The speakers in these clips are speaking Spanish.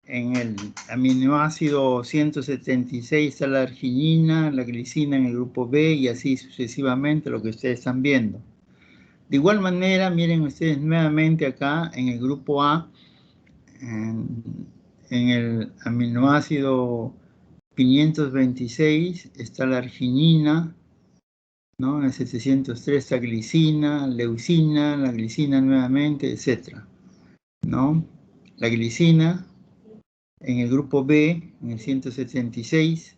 En el aminoácido 176 está la arginina, la glicina en el grupo B y así sucesivamente, lo que ustedes están viendo. De igual manera, miren ustedes nuevamente acá en el grupo A, en el aminoácido 526 está la arginina, ¿no? En el 703 está glicina, leucina, la glicina nuevamente, etc., ¿no? La glicina en el grupo B, en el 176,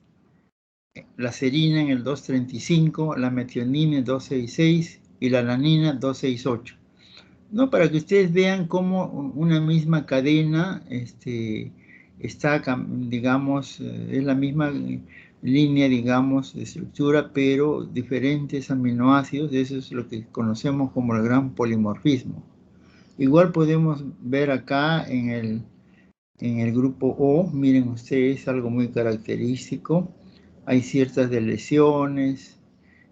la serina en el 235, la metionina en el 266 y la alanina 268. ¿No? Para que ustedes vean cómo una misma cadena está, digamos, es la misma línea, digamos, de estructura, pero diferentes aminoácidos. Eso es lo que conocemos como el gran polimorfismo. Igual podemos ver acá en el grupo O, miren ustedes, algo muy característico. Hay ciertas deleciones,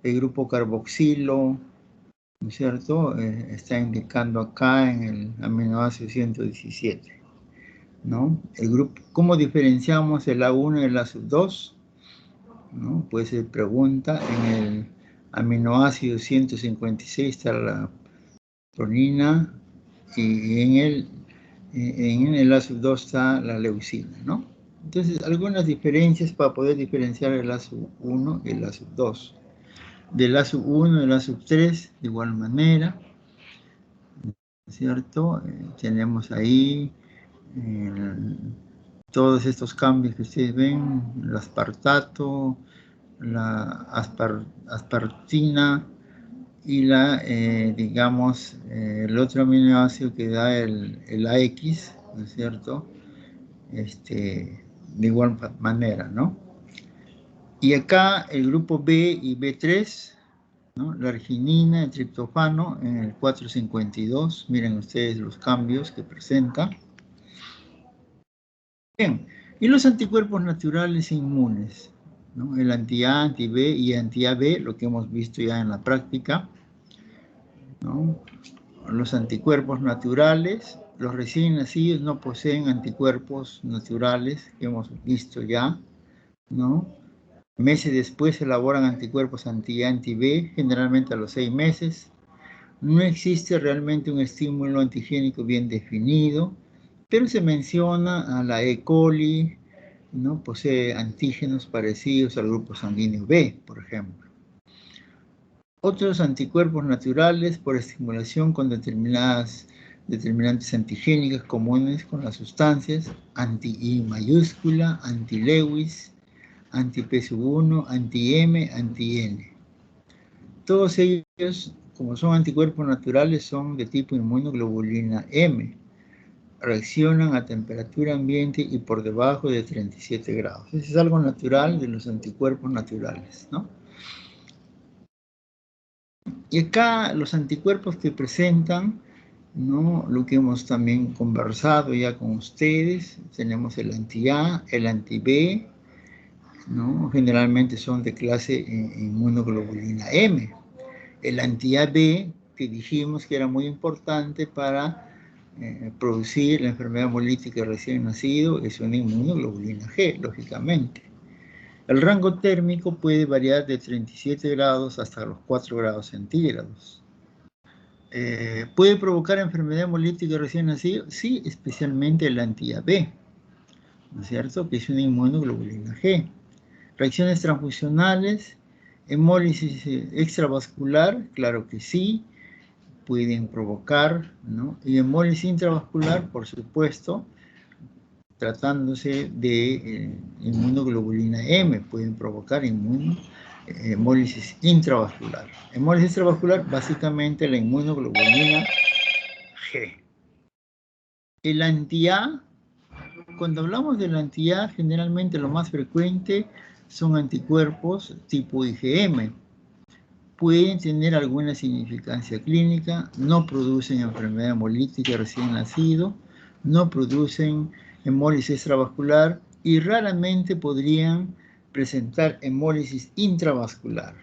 el grupo carboxilo, ¿no es cierto? Está indicando acá en el aminoácido 117, ¿no? El grupo, ¿cómo diferenciamos el A1 y el A2? ¿No? Pues se pregunta, en el aminoácido 156 está la pronina y en el A2 está la leucina, ¿no? Entonces, algunas diferencias para poder diferenciar el A1 y el A2. Del A1 y el A3, de igual manera, ¿cierto? Tenemos ahí todos estos cambios que ustedes ven, el aspartato, la aspartina y digamos, el otro aminoácido que da el AX, ¿no es cierto? De igual manera, ¿no? Y acá el grupo B y B3, ¿no? La arginina, el triptófano en el 452, miren ustedes los cambios que presenta. Bien, y los anticuerpos naturales e inmunes, ¿no? El anti-A, anti-B y anti-AB, lo que hemos visto ya en la práctica, ¿no? Los anticuerpos naturales, los recién nacidos no poseen anticuerpos naturales, que hemos visto ya, ¿no? Meses después se elaboran anticuerpos anti-A, anti-B, generalmente a los 6 meses. No existe realmente un estímulo antigénico bien definido, pero se menciona a la E. coli, ¿no? Posee antígenos parecidos al grupo sanguíneo B, por ejemplo. Otros anticuerpos naturales por estimulación con determinantes antigénicas comunes con las sustancias anti-I mayúscula, anti-Lewis, anti-P1, anti-M, anti-N. Todos ellos, como son anticuerpos naturales, son de tipo inmunoglobulina M. Reaccionan a temperatura ambiente y por debajo de 37 grados. Eso es algo natural de los anticuerpos naturales, ¿no? Y acá los anticuerpos que presentan, ¿no? Lo que hemos también conversado ya con ustedes, tenemos el anti-A, el anti-B, ¿no? Generalmente son de clase inmunoglobulina M. El anti-AB, que dijimos que era muy importante para producir la enfermedad hemolítica recién nacido, es una inmunoglobulina G, lógicamente. El rango térmico puede variar de 37 grados hasta los 4 grados centígrados. ¿Puede provocar enfermedad hemolítica recién nacido? Sí, especialmente el anti-AB, ¿no es cierto? Que es una inmunoglobulina G. Reacciones transfusionales, hemólisis extravascular, claro que sí, pueden provocar, ¿no? Y hemólisis intravascular, por supuesto, tratándose de inmunoglobulina M, pueden provocar hemólisis intravascular. Hemólisis intravascular, básicamente la inmunoglobulina G. El anti-A, cuando hablamos del anti-A, generalmente lo más frecuente son anticuerpos tipo IgM. Pueden tener alguna significancia clínica, no producen enfermedad hemolítica recién nacido, no producen hemólisis extravascular y raramente podrían presentar hemólisis intravascular,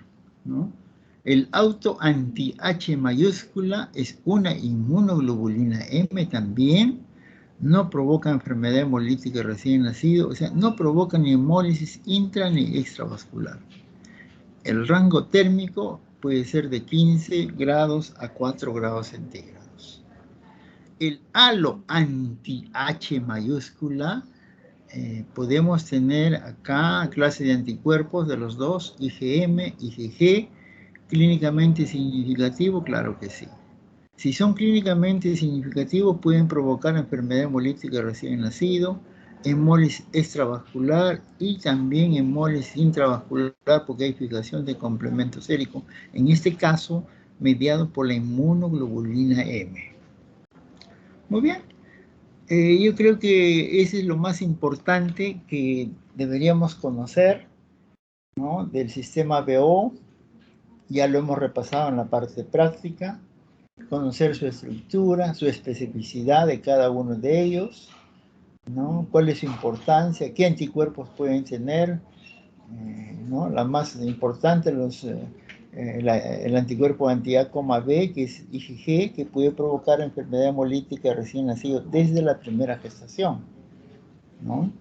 ¿no? El auto anti-H mayúscula es una inmunoglobulina M también, no provoca enfermedad hemolítica recién nacido, o sea, no provoca ni hemólisis intra ni extravascular. El rango térmico puede ser de 15 grados a 4 grados centígrados. El halo anti-H mayúscula, podemos tener acá clase de anticuerpos de los dos, IgM, IgG, clínicamente significativo, claro que sí. Si son clínicamente significativos, pueden provocar enfermedad hemolítica recién nacido, hemólisis extravascular y también hemólisis intravascular porque hay fijación de complemento sérico, en este caso mediado por la inmunoglobulina M. Muy bien, yo creo que ese es lo más importante que deberíamos conocer, ¿no?, del sistema BO. Ya lo hemos repasado en la parte práctica. Conocer su estructura, su especificidad de cada uno de ellos, ¿no? Cuál es su importancia, qué anticuerpos pueden tener, ¿no? La más importante, el anticuerpo anti-A,B, que es IgG, que puede provocar enfermedad hemolítica recién nacido desde la primera gestación, ¿no?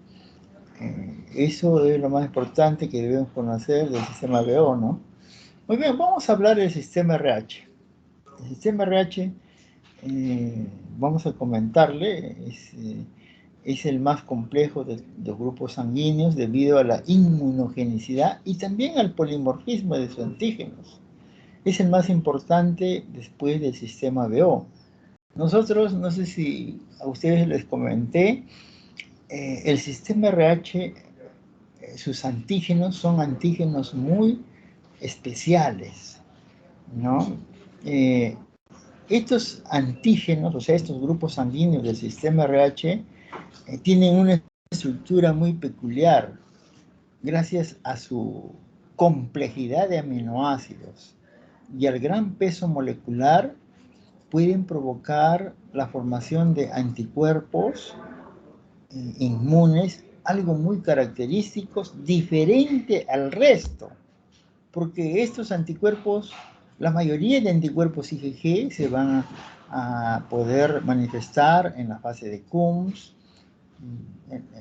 Eso es lo más importante que debemos conocer del sistema BO, ¿no? Muy bien, vamos a hablar del sistema RH. El sistema RH, vamos a comentarle, es el más complejo de los grupos sanguíneos debido a la inmunogenicidad y también al polimorfismo de sus antígenos. Es el más importante después del sistema BO. Nosotros, no sé si a ustedes les comenté, el sistema RH, sus antígenos son antígenos muy especiales, ¿no? Estos antígenos, o sea, estos grupos sanguíneos del sistema RH, tienen una estructura muy peculiar gracias a su complejidad de aminoácidos y al gran peso molecular. Pueden provocar la formación de anticuerpos inmunes, algo muy característico, diferente al resto, porque estos anticuerpos, la mayoría de anticuerpos IgG se van a poder manifestar en la fase de Coombs,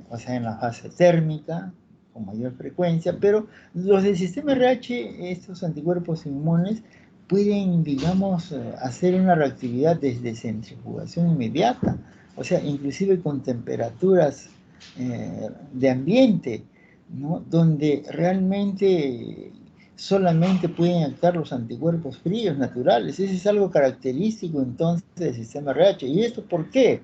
o sea, en la fase térmica, con mayor frecuencia, pero los del sistema RH, estos anticuerpos inmunes, pueden, digamos, hacer una reactividad desde centrifugación inmediata, o sea, inclusive con temperaturas de ambiente, ¿no?, donde realmente solamente pueden actuar los anticuerpos fríos naturales. Ese es algo característico entonces del sistema RH. ¿Y esto por qué?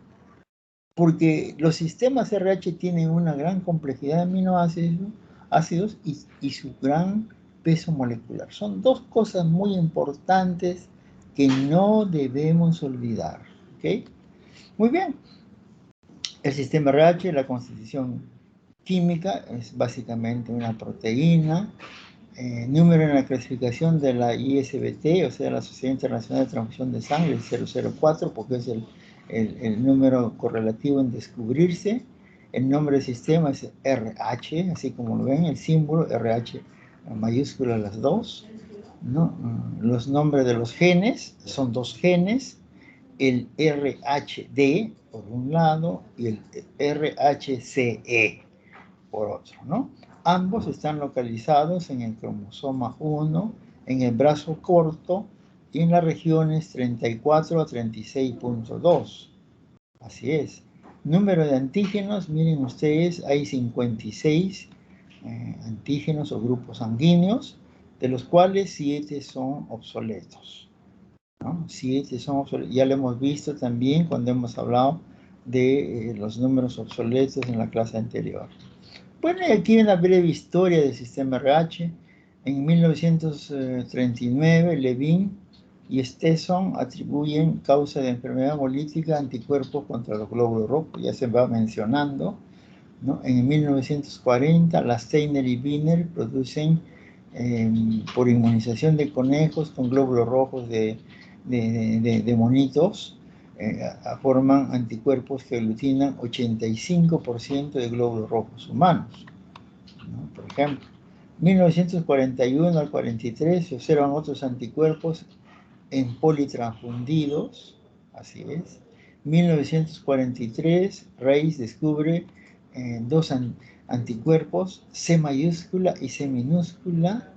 Porque los sistemas RH tienen una gran complejidad de aminoácidos y su gran peso molecular. Son dos cosas muy importantes que no debemos olvidar, ¿ok? Muy bien. El sistema RH, la constitución química, es básicamente una proteína. Número en la clasificación de la ISBT, o sea, la Sociedad Internacional de Transfusión de Sangre, el 004, porque es el número correlativo en descubrirse. El nombre del sistema es RH, así como lo ven, el símbolo RH mayúscula las dos, ¿no? Los nombres de los genes son dos genes, el RHD por un lado y el RHCE por otro, ¿no? Ambos están localizados en el cromosoma 1, en el brazo corto y en las regiones 34 a 36.2. Así es. Número de antígenos, miren ustedes, hay 56 antígenos o grupos sanguíneos, de los cuales 7 son obsoletos, ¿no? 7 son obsoletos. Ya lo hemos visto también cuando hemos hablado de los números obsoletos en la clase anterior. Bueno, y aquí una breve historia del sistema RH. En 1939, Levin y Stetson atribuyen causa de enfermedad hemolítica anticuerpos contra los glóbulos rojos, ya se va mencionando, ¿no? En 1940, Steiner y Wiener producen por inmunización de conejos con glóbulos rojos de monitos, forman anticuerpos que aglutinan 85% de glóbulos rojos humanos, ¿no? Por ejemplo, 1941 al 43 se observan otros anticuerpos en politransfundidos, así es. 1943, Reis descubre dos anticuerpos, C mayúscula y C minúscula,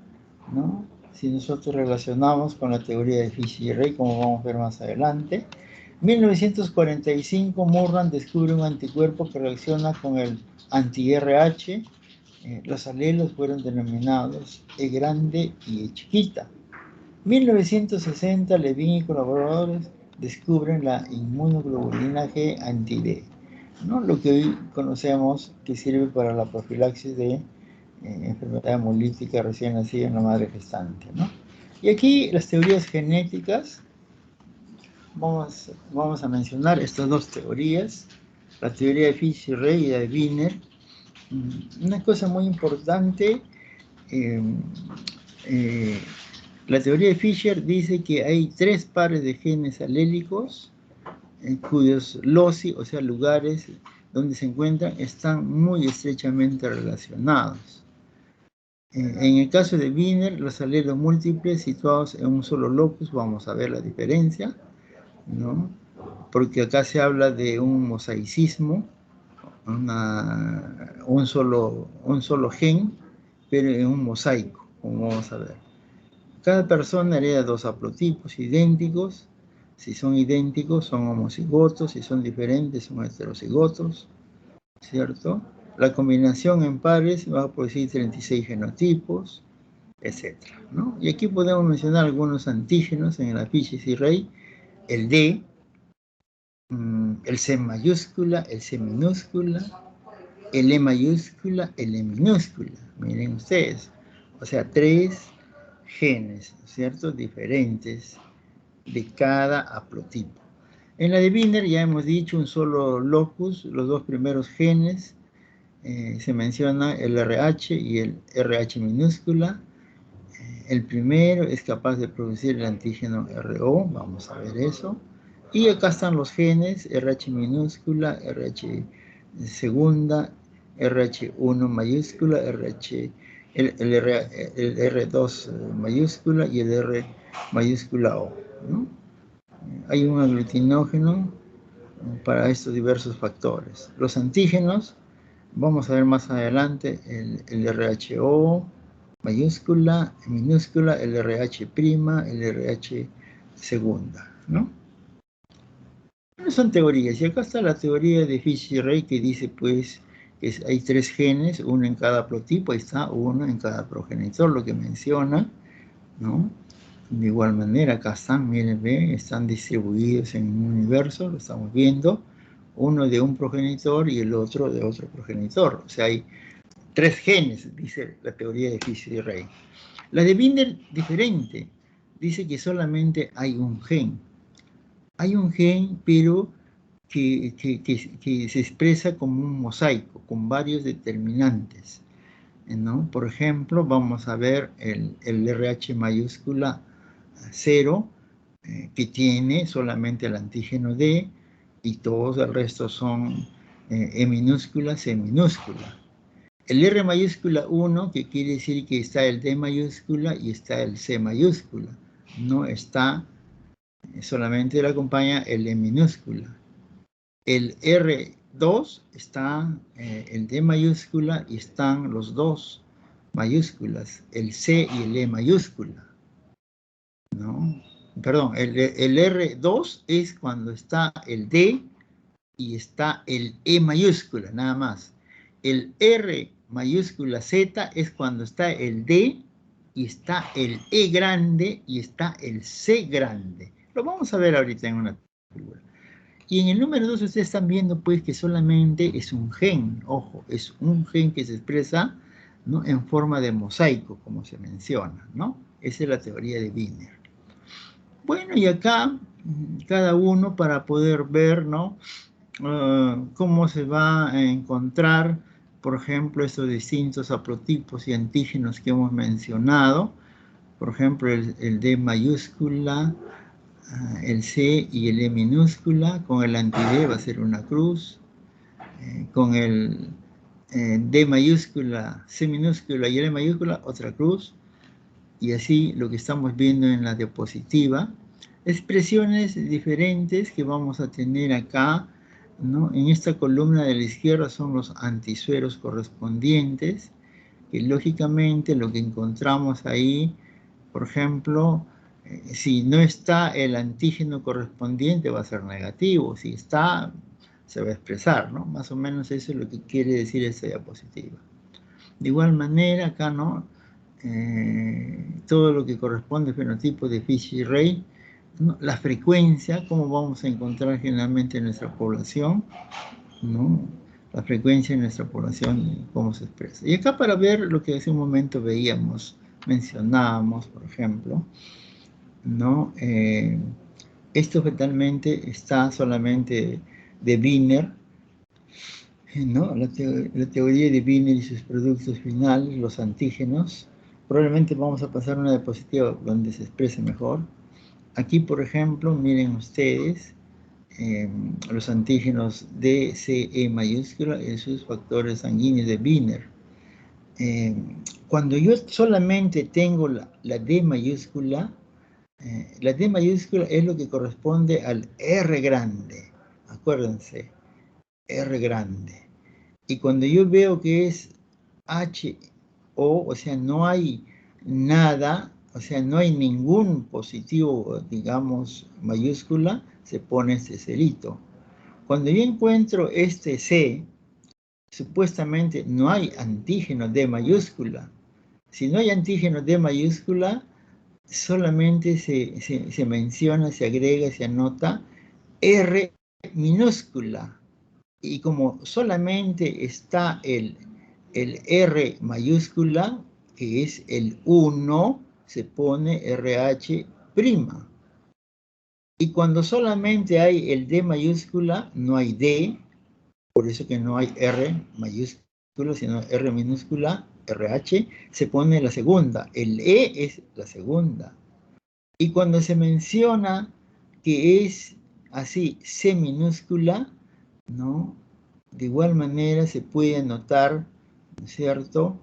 ¿no? Si nosotros relacionamos con la teoría de Fischer y Rey, como vamos a ver más adelante. 1945, Morran descubre un anticuerpo que reacciona con el anti-RH. Los alelos fueron denominados E grande y E chiquita. 1960, Levin y colaboradores descubren la inmunoglobulina G anti-D, ¿no? Lo que hoy conocemos que sirve para la profilaxis de enfermedad hemolítica recién nacida en la madre gestante, ¿no? Y aquí las teorías genéticas, vamos a mencionar estas dos teorías, la teoría de Fischer-Rey y la de Wiener. Una cosa muy importante, la teoría de Fischer dice que hay 3 pares de genes alélicos cuyos loci, o sea, lugares donde se encuentran, están muy estrechamente relacionados. En el caso de Wiener, los alelos múltiples situados en un solo locus, vamos a ver la diferencia, ¿no? Porque acá se habla de un mosaicismo, un solo gen, pero en un mosaico, como vamos a ver. Cada persona hereda 2 haplotipos idénticos. Si son idénticos, son homocigotos. Si son diferentes, son heterocigotos, ¿cierto? La combinación en pares va a producir 36 genotipos, etc., ¿no? Y aquí podemos mencionar algunos antígenos en el Fischer-Rey: el D, el C mayúscula, el C minúscula, el E mayúscula, el E minúscula. Miren ustedes, o sea, 3 genes, ¿cierto?, diferentes de cada haplotipo. En la de Wiener ya hemos dicho un solo locus, los 2 primeros genes, se menciona el RH y el RH minúscula. El primero es capaz de producir el antígeno RO, vamos a ver eso. Y acá están los genes, RH minúscula, RH segunda, RH1 mayúscula, el R2 mayúscula y el R mayúscula O, ¿no? Hay un aglutinógeno para estos diversos factores. Los antígenos, vamos a ver más adelante, el RHO mayúscula, minúscula, el RH prima, el RH segunda, ¿no? No son teorías, y acá está la teoría de Fischer-Rey que dice, pues, que hay 3 genes, uno en cada haplotipo, ahí está, uno en cada progenitor, lo que menciona, ¿no? De igual manera, acá están, miren, ven, están distribuidos en un universo, lo estamos viendo, uno de un progenitor y el otro de otro progenitor. O sea, hay 3 genes, dice la teoría de Fischer-Rey. La de Wiener, diferente, dice que solamente hay un gen. Hay un gen, pero que se expresa como un mosaico, con varios determinantes, ¿no? Por ejemplo, vamos a ver el RH mayúscula 0, que tiene solamente el antígeno D, y todos el resto son E minúscula, C minúscula. El R mayúscula 1, que quiere decir que está el D mayúscula y está el C mayúscula. No está, solamente le acompaña el E minúscula. El R2 está el D mayúscula y están los 2 mayúsculas, el C y el E mayúscula, ¿no? Perdón, el R2 es cuando está el D y está el E mayúscula, nada más. El R mayúscula Z es cuando está el D y está el E grande y está el C grande. Lo vamos a ver ahorita en una figura. Y en el número 2 ustedes están viendo, pues, que solamente es un gen, ojo, es un gen que se expresa, ¿no?, en forma de mosaico, como se menciona, ¿no? Esa es la teoría de Wiener. Bueno, y acá, cada uno para poder ver, ¿no?, cómo se va a encontrar, por ejemplo, estos distintos haplotipos y antígenos que hemos mencionado. Por ejemplo, el D mayúscula, el C y el E minúscula, con el anti-D va a ser una cruz, con el D mayúscula, C minúscula y L mayúscula, otra cruz, y así lo que estamos viendo en la diapositiva. expresiones diferentes que vamos a tener acá, ¿no? En esta columna de la izquierda son los antisueros correspondientes, que lógicamente lo que encontramos ahí, por ejemplo, si no está el antígeno correspondiente va a ser negativo, si está, se va a expresar, ¿no? Más o menos eso es lo que quiere decir esta diapositiva. De igual manera, acá, ¿no? Todo lo que corresponde al fenotipo de Fisher-Ray, ¿no? La frecuencia, cómo vamos a encontrar generalmente en nuestra población, ¿no? La frecuencia en nuestra población, cómo se expresa. Y acá para ver lo que hace un momento veíamos, mencionábamos, por ejemplo, ¿no? Esto totalmente está solamente de Wiener, ¿no? La teoría de Wiener y sus productos finales, los antígenos. Probablemente vamos a pasar una diapositiva donde se exprese mejor. Aquí, por ejemplo, miren ustedes los antígenos D, C, E mayúscula y sus factores sanguíneos de Wiener. Cuando yo solamente tengo la D mayúscula, la D mayúscula es lo que corresponde al R grande. Acuérdense, R grande. Y cuando yo veo que es H, o sea, no hay nada, o sea, no hay ningún positivo, digamos, mayúscula, se pone este cerito. Cuando yo encuentro este C, supuestamente no hay antígeno D mayúscula. Si no hay antígeno D mayúscula, solamente se menciona, se agrega, se anota R minúscula. Y como solamente está el R mayúscula, que es el 1, se pone RH'. Y cuando solamente hay el D mayúscula, no hay D, por eso que no hay R mayúscula, sino R minúscula, RH, se pone la segunda. El E es la segunda. Y cuando se menciona que es así, C minúscula, ¿no? De igual manera se puede anotar, ¿no es cierto?,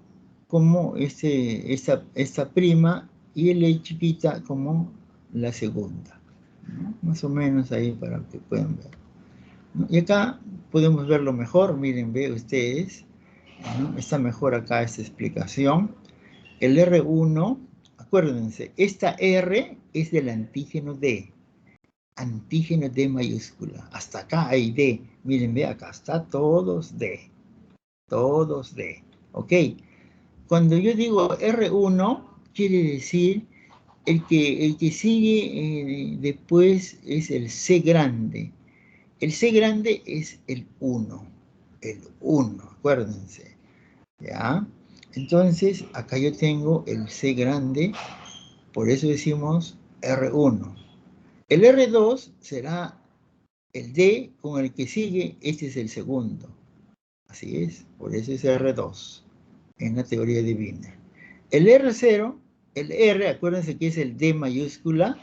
como esta prima y el E chiquita como la segunda, ¿no? Más o menos ahí para que puedan ver, ¿no? Y acá podemos verlo mejor, miren, ve ustedes, ¿no? Está mejor acá esta explicación. El R1, acuérdense, esta R es del antígeno D. Antígeno D mayúscula. Hasta acá hay D. Miren, ve, acá está todos D. Todos D. ¿Ok? Cuando yo digo R1, quiere decir el que sigue después es el C grande. El C grande es el 1. El 1, acuérdense. ¿Ya? Entonces, acá yo tengo el C grande, por eso decimos R1. El R2 será el D con el que sigue, este es el segundo. Así es, por eso es R2, en la teoría de Wiener. El R0, el R, acuérdense que es el D mayúscula,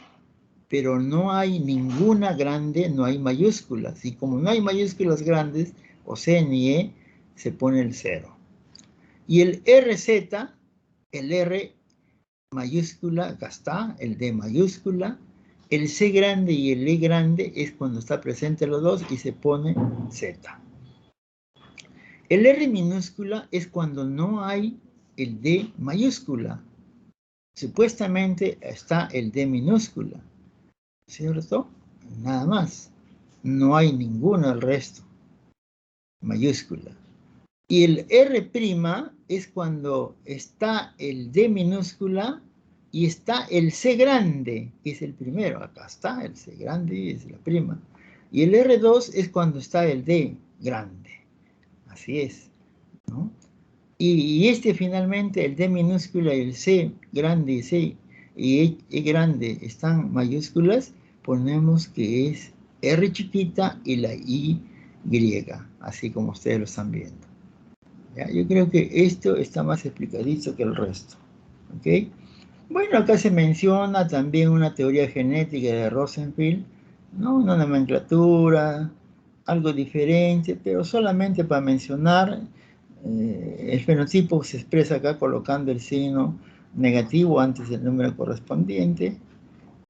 pero no hay ninguna grande, no hay mayúsculas. Y como no hay mayúsculas grandes, o C ni E, se pone el 0. Y el RZ, el R mayúscula, acá está, el D mayúscula, el C grande y el E grande es cuando está presente los dos y se pone Z. El R minúscula es cuando no hay el D mayúscula. Supuestamente está el D minúscula, ¿cierto? Nada más. No hay ninguno del resto mayúscula. Y el R' es cuando está el D minúscula y está el C grande, que es el primero. Acá está el C grande, es la prima. Y el R2 es cuando está el D grande. Así es, ¿no? Y este finalmente, el D minúscula y el C grande y C y E grande están mayúsculas, ponemos que es R chiquita y la I griega, así como ustedes lo están viendo. ¿Ya? Yo creo que esto está más explicadito que el resto. ¿Ok? Bueno, acá se menciona también una teoría genética de Rosenfield, ¿no? Una nomenclatura, algo diferente, pero solamente para mencionar, el fenotipo se expresa acá colocando el signo negativo antes del número correspondiente,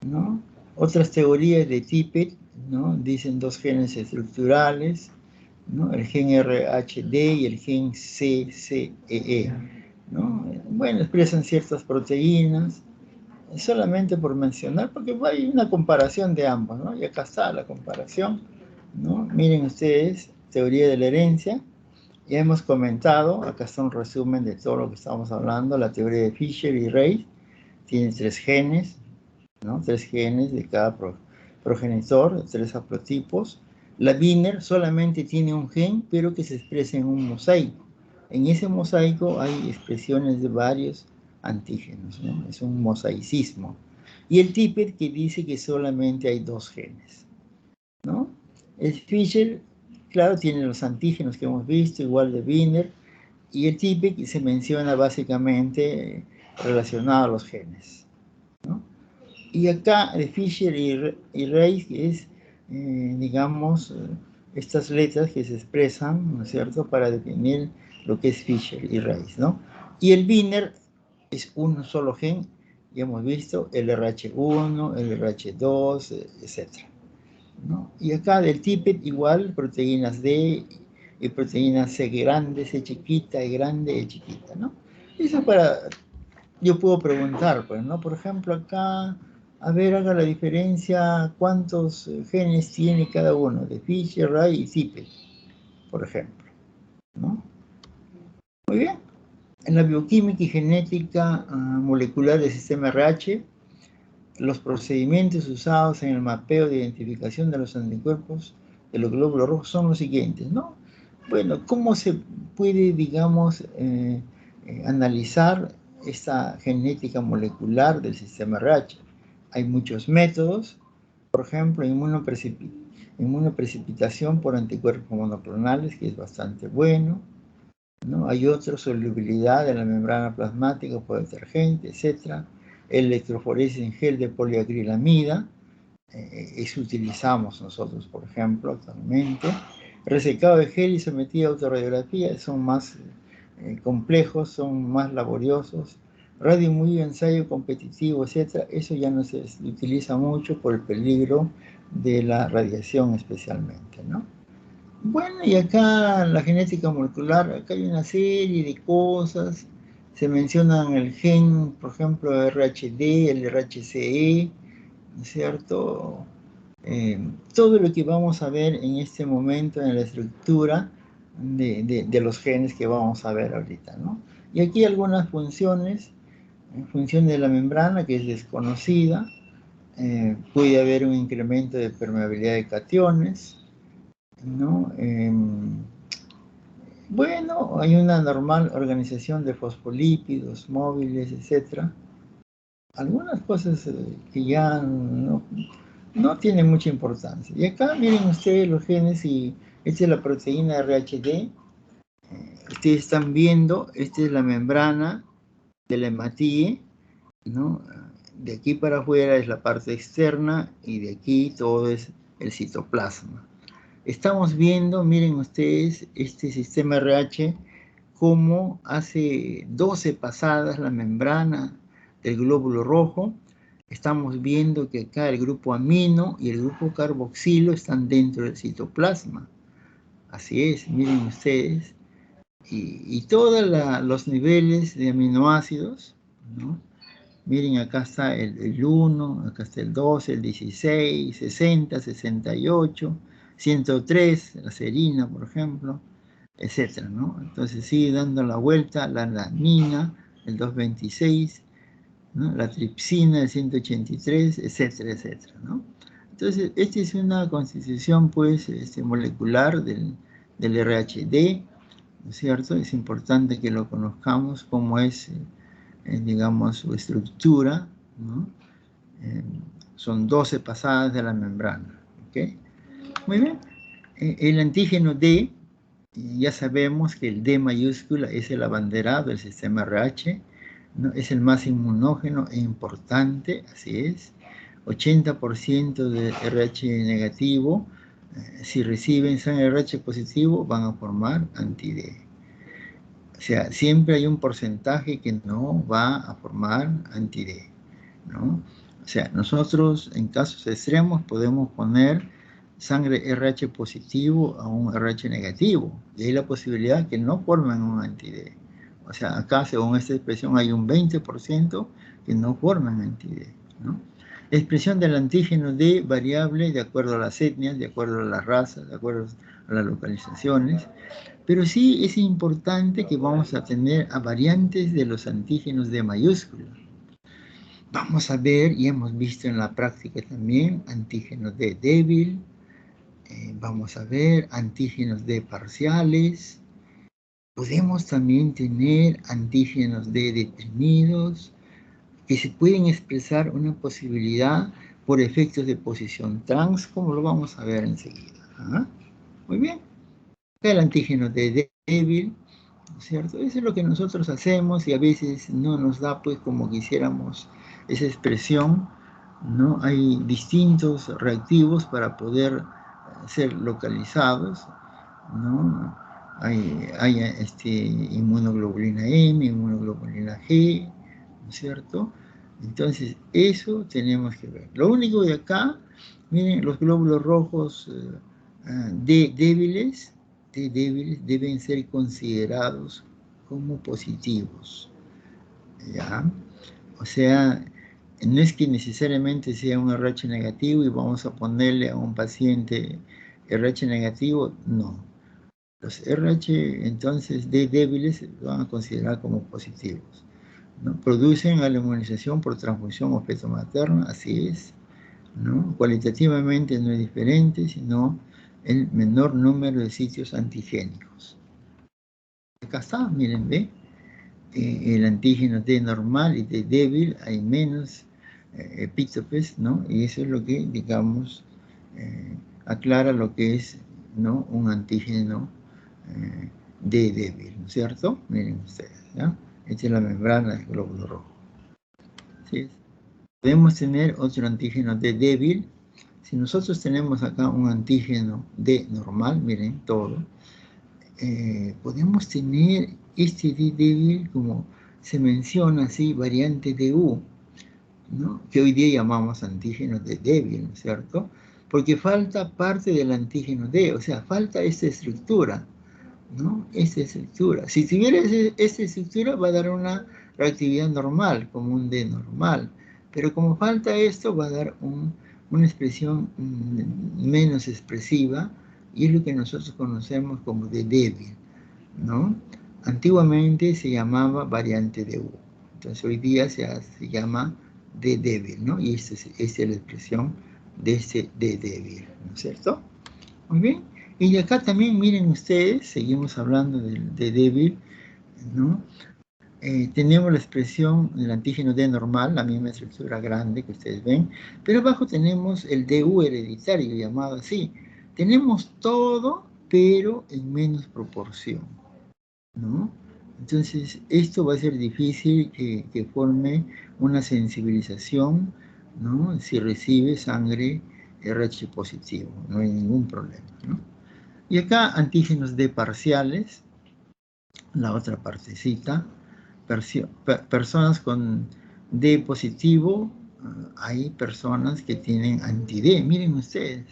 ¿no? Otras teorías de Tippett, ¿no? Dicen dos genes estructurales, ¿no? El gen RHD y el gen CCEE, ¿no? Bueno, expresan ciertas proteínas, solamente por mencionar, porque hay una comparación de ambos, ¿no? Y acá está la comparación, ¿no? Miren ustedes, teoría de la herencia, ya hemos comentado, acá está un resumen de todo lo que estamos hablando, la teoría de Fisher y Reis, tiene tres genes, ¿no? Tres genes de cada progenitor, tres haplotipos. La Wiener solamente tiene un gen, pero que se expresa en un mosaico. En ese mosaico hay expresiones de varios antígenos, ¿no? Es un mosaicismo. Y el Tippett que dice que solamente hay dos genes, ¿no? El Fischer, claro, tiene los antígenos que hemos visto, igual de Wiener, y el Tippett se menciona básicamente relacionado a los genes, ¿no? Y acá de Fisher y Reis es, digamos, estas letras que se expresan, ¿no es cierto?, para definir lo que es Fisher y Reis, ¿no? Y el Wiener es un solo gen, ya hemos visto, el RH1, el RH2, etc., ¿no? Y acá del Tippett igual, proteínas D y proteínas C grande, C chiquita, E grande, E chiquita, ¿no? Eso para, yo puedo preguntar, pues, ¿no? Por ejemplo, acá, a ver, haga la diferencia, ¿cuántos genes tiene cada uno? De Fisher, Ray y Tippett, por ejemplo, ¿no? Muy bien. En la bioquímica y genética molecular del sistema RH, los procedimientos usados en el mapeo de identificación de los anticuerpos de los glóbulos rojos son los siguientes, ¿no? Bueno, ¿cómo se puede, digamos, analizar esta genética molecular del sistema RH? Hay muchos métodos, por ejemplo, inmunoprecipitación por anticuerpos monoclonales, que es bastante bueno, ¿no? Hay otro, solubilidad de la membrana plasmática por detergente, etc. Electroforesis en gel de poliacrilamida, eso utilizamos nosotros, por ejemplo, actualmente. Resecado de gel y sometida a autorradiografía son más complejos, son más laboriosos. Radio muy ensayo competitivo, etc. Eso ya no se utiliza mucho por el peligro de la radiación especialmente, ¿no? Bueno, y acá la genética molecular, acá hay una serie de cosas. Se mencionan el gen, por ejemplo, RHD, el RHCE, ¿no es cierto? Todo lo que vamos a ver en este momento en la estructura de los genes que vamos a ver ahorita, ¿no? Y aquí algunas funciones, función de la membrana que es desconocida, puede haber un incremento de permeabilidad de cationes, ¿no? Bueno, hay una normal organización de fosfolípidos, móviles, etc. Algunas cosas que ya no tienen mucha importancia. Y acá miren ustedes los genes y esta es la proteína RHD. Ustedes están viendo, esta es la membrana de la hematíe, ¿no? De aquí para afuera es la parte externa y de aquí todo es el citoplasma. Estamos viendo, miren ustedes, este sistema RH, cómo hace 12 pasadas la membrana del glóbulo rojo. Estamos viendo que acá el grupo amino y el grupo carboxilo están dentro del citoplasma. Así es, miren ustedes. Y todos los niveles de aminoácidos, ¿no? Miren, acá está el 1, acá está el 2, el 16, 60, 68, 103, la serina, por ejemplo, etcétera, ¿no? Entonces sigue dando la vuelta la alanina, el 226, ¿no? La tripsina, el 183, etcétera, etcétera, ¿no? Entonces, esta es una constitución, pues, molecular del RHD, ¿no es cierto? Es importante que lo conozcamos, cómo es digamos, su estructura, ¿no? Son 12 pasadas de la membrana, ¿ok? Muy bien. El antígeno D, ya sabemos que el D mayúscula es el abanderado del sistema RH, ¿no? Es el más inmunógeno e importante, así es. 80% de RH negativo, si reciben sangre RH positivo, van a formar anti-D. O sea, siempre hay un porcentaje que no va a formar anti-D, ¿no? O sea, nosotros en casos extremos podemos poner sangre RH positivo a un RH negativo. Y hay la posibilidad que no formen un anti-D. O sea, acá según esta expresión hay un 20% que no forman anti-D, ¿no? La expresión del antígeno D variable de acuerdo a las etnias, de acuerdo a las razas, de acuerdo a las localizaciones. Pero sí es importante que vamos a tener a variantes de los antígenos D mayúscula. Vamos a ver, y hemos visto en la práctica también, antígenos D débil, vamos a ver antígenos D parciales, podemos también tener antígenos D deprimidos, que se pueden expresar una posibilidad por efectos de posición trans, como lo vamos a ver enseguida. ¿Ah? Muy bien. El antígeno D débil, ¿no es cierto? Eso es lo que nosotros hacemos y a veces no nos da pues como quisiéramos esa expresión, ¿no? Hay distintos reactivos para poder ser localizados, ¿no? Hay inmunoglobulina M, inmunoglobulina G, ¿no es cierto? Entonces, eso tenemos que ver. Lo único de acá, miren, los glóbulos rojos débiles deben ser considerados como positivos, ¿ya? O sea, no es que necesariamente sea un RH negativo y vamos a ponerle a un paciente RH negativo, no. Los RH, entonces, D débiles se van a considerar como positivos, ¿no? Producen a la inmunización por transfusión o feto materna, así es, ¿no? Cualitativamente no es diferente, sino el menor número de sitios antigénicos. Acá está, miren, ve, el antígeno D normal y D débil, hay menos epítopes, ¿no? Y eso es lo que, digamos, aclara lo que es, ¿no? Un antígeno D débil, ¿no es cierto? Miren ustedes, ¿ya? Esta es la membrana del glóbulo rojo. ¿Sí? Podemos tener otro antígeno D débil. Si nosotros tenemos acá un antígeno D normal, miren todo, podemos tener este D débil, como se menciona así, variante de U, ¿no? Que hoy día llamamos antígeno D débil, ¿no es cierto? Porque falta parte del antígeno D, o sea, falta esta estructura, ¿no? Esta estructura. Si tuviera esta estructura va a dar una reactividad normal, como un D normal, pero como falta esto va a dar una expresión menos expresiva y es lo que nosotros conocemos como D débil, ¿no? Antiguamente se llamaba variante de U, entonces hoy día se llama D débil, ¿no? Y esta es la expresión de este D débil, ¿no es cierto? Muy bien. Y acá también, miren ustedes, seguimos hablando de débil, ¿no? Tenemos la expresión del antígeno D normal, la misma estructura grande que ustedes ven, pero abajo tenemos el DU hereditario, llamado así. Tenemos todo, pero en menos proporción, ¿no? Entonces, esto va a ser difícil que forme una sensibilización, ¿no? Si recibe sangre RH positivo, no hay ningún problema, ¿no? Y acá antígenos D parciales, la otra partecita, personas con D positivo, hay personas que tienen anti-D, miren ustedes.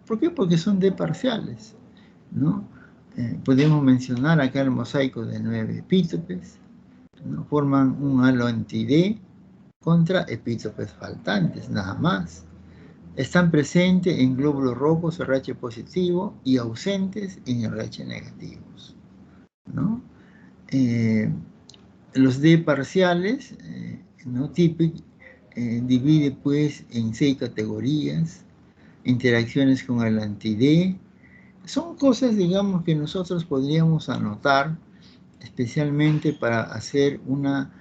¿Por qué? Porque son D parciales, ¿no? Podemos mencionar acá el mosaico de 9 epítopes, ¿no? Forman un halo anti-D contra epítopes faltantes, nada más. Están presentes en glóbulos rojos RH positivo y ausentes en RH negativos, ¿no? Los D parciales, ¿no? Típico, divide pues en 6 categorías, interacciones con el anti-D. Son cosas, digamos, que nosotros podríamos anotar especialmente para hacer una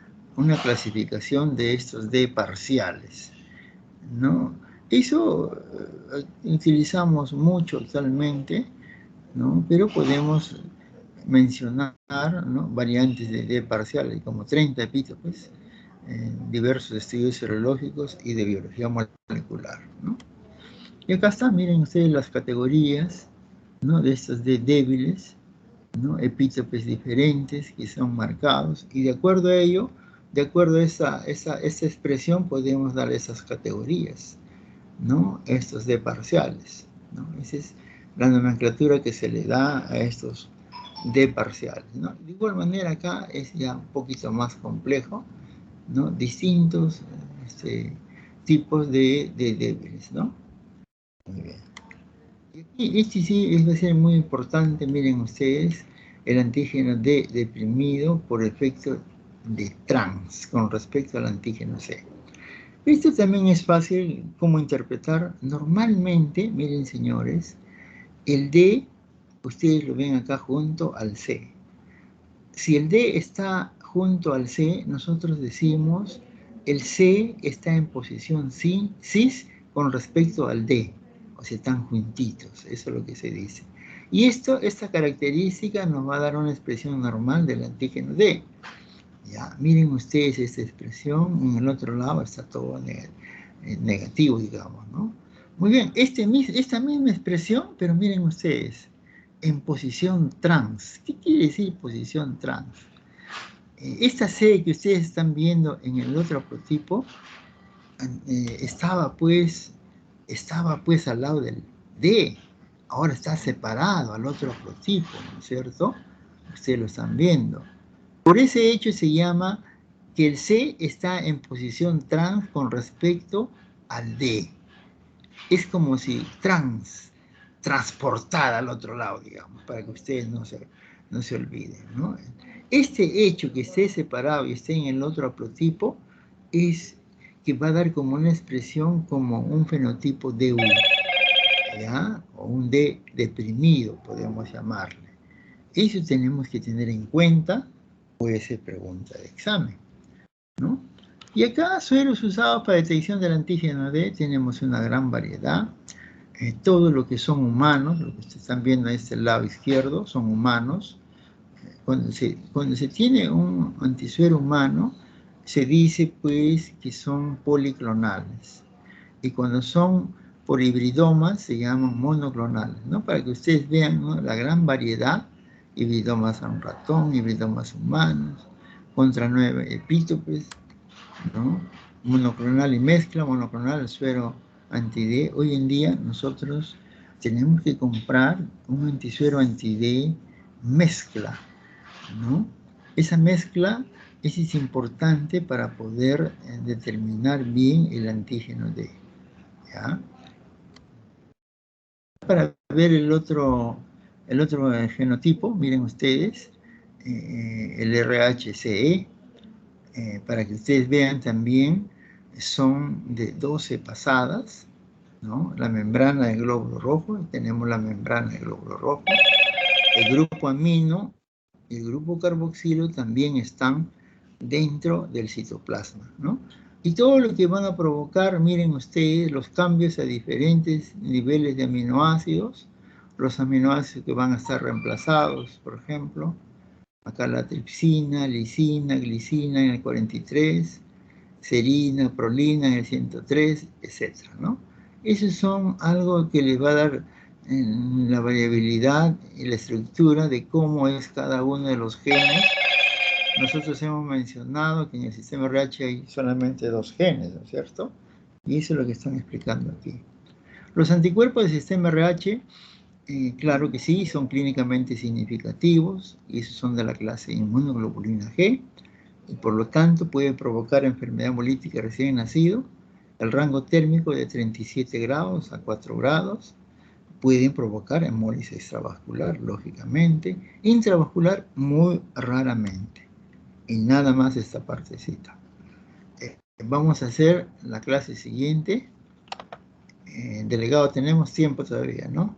clasificación de estos D parciales, ¿no? Eso utilizamos mucho actualmente, ¿no? Pero podemos mencionar, ¿no? Variantes de D parciales, como 30 epítopes, en diversos estudios serológicos y de biología molecular, ¿no? Y acá están, miren ustedes las categorías, ¿no? De estos D débiles, ¿no? Epítopes diferentes que son marcados y de acuerdo a ello de acuerdo a esta expresión podemos dar esas categorías, ¿no? Estos D parciales, ¿no? Esa es la nomenclatura que se le da a estos D parciales, ¿no? De igual manera acá es ya un poquito más complejo, ¿no? Distintos tipos de débiles, ¿no? Muy bien. Y este sí va a ser muy importante, miren ustedes, el antígeno D deprimido por efecto de trans con respecto al antígeno C. Esto también es fácil como interpretar. Normalmente, miren señores, el D, ustedes lo ven acá junto al C. Si el D está junto al C, nosotros decimos el C está en posición cis con respecto al D. O sea, están juntitos, eso es lo que se dice. Y esta característica nos va a dar una expresión normal del antígeno D. Ya, miren ustedes esta expresión, en el otro lado está todo negativo, digamos, ¿no? Muy bien, esta misma expresión, pero miren ustedes, en posición trans. ¿Qué quiere decir posición trans? Esta C que ustedes están viendo en el otro prototipo estaba pues al lado del D. Ahora está separado al otro prototipo, ¿no es cierto? Ustedes lo están viendo. Por ese hecho se llama que el C está en posición trans con respecto al D. Es como si transportada al otro lado, digamos, para que ustedes no se olviden, ¿no? Este hecho que esté separado y esté en el otro haplotipo es que va a dar como una expresión como un fenotipo DU, ¿ya? O un D deprimido, podemos llamarle. Eso tenemos que tener en cuenta, puede ser pregunta de examen, ¿no? Y acá, sueros usados para detección del antígeno D, tenemos una gran variedad. Todo lo que son humanos, lo que ustedes están viendo a este lado izquierdo, son humanos. Cuando se tiene un antisuero humano, se dice pues que son policlonales. Y cuando son por hibridomas, se llaman monoclonales, ¿no? Para que ustedes vean, ¿no?, la gran variedad, hibridomas a un ratón, hibridomas humanos, contra 9 epítopes, ¿no? Monoclonal y mezcla, monoclonal, suero anti-D. Hoy en día nosotros tenemos que comprar un antisuero anti-D mezcla, ¿no? Esa mezcla es importante para poder determinar bien el antígeno D, ¿ya? Para ver el otro genotipo, miren ustedes, el RHCE, para que ustedes vean también, son de 12 pasadas, ¿no? La membrana del glóbulo rojo, tenemos la membrana del glóbulo rojo. El grupo amino y el grupo carboxilo también están dentro del citoplasma, ¿no? Y todo lo que van a provocar, miren ustedes, los cambios a diferentes niveles de aminoácidos, los aminoácidos que van a estar reemplazados, por ejemplo, acá la tripsina, lisina, glicina en el 43, serina, prolina en el 103, etcétera, ¿no? Esos son algo que les va a dar la variabilidad y la estructura de cómo es cada uno de los genes. Nosotros hemos mencionado que en el sistema RH hay solamente 2 genes, ¿no es cierto? Y eso es lo que están explicando aquí. Los anticuerpos del sistema RH, claro que sí, son clínicamente significativos, y esos son de la clase inmunoglobulina G, y por lo tanto puede provocar enfermedad hemolítica recién nacido. El rango térmico de 37 grados a 4 grados. Pueden provocar hemólisis extravascular, lógicamente. Intravascular, muy raramente. Y nada más esta partecita. Vamos a hacer la clase siguiente. Delegado, tenemos tiempo todavía, ¿no?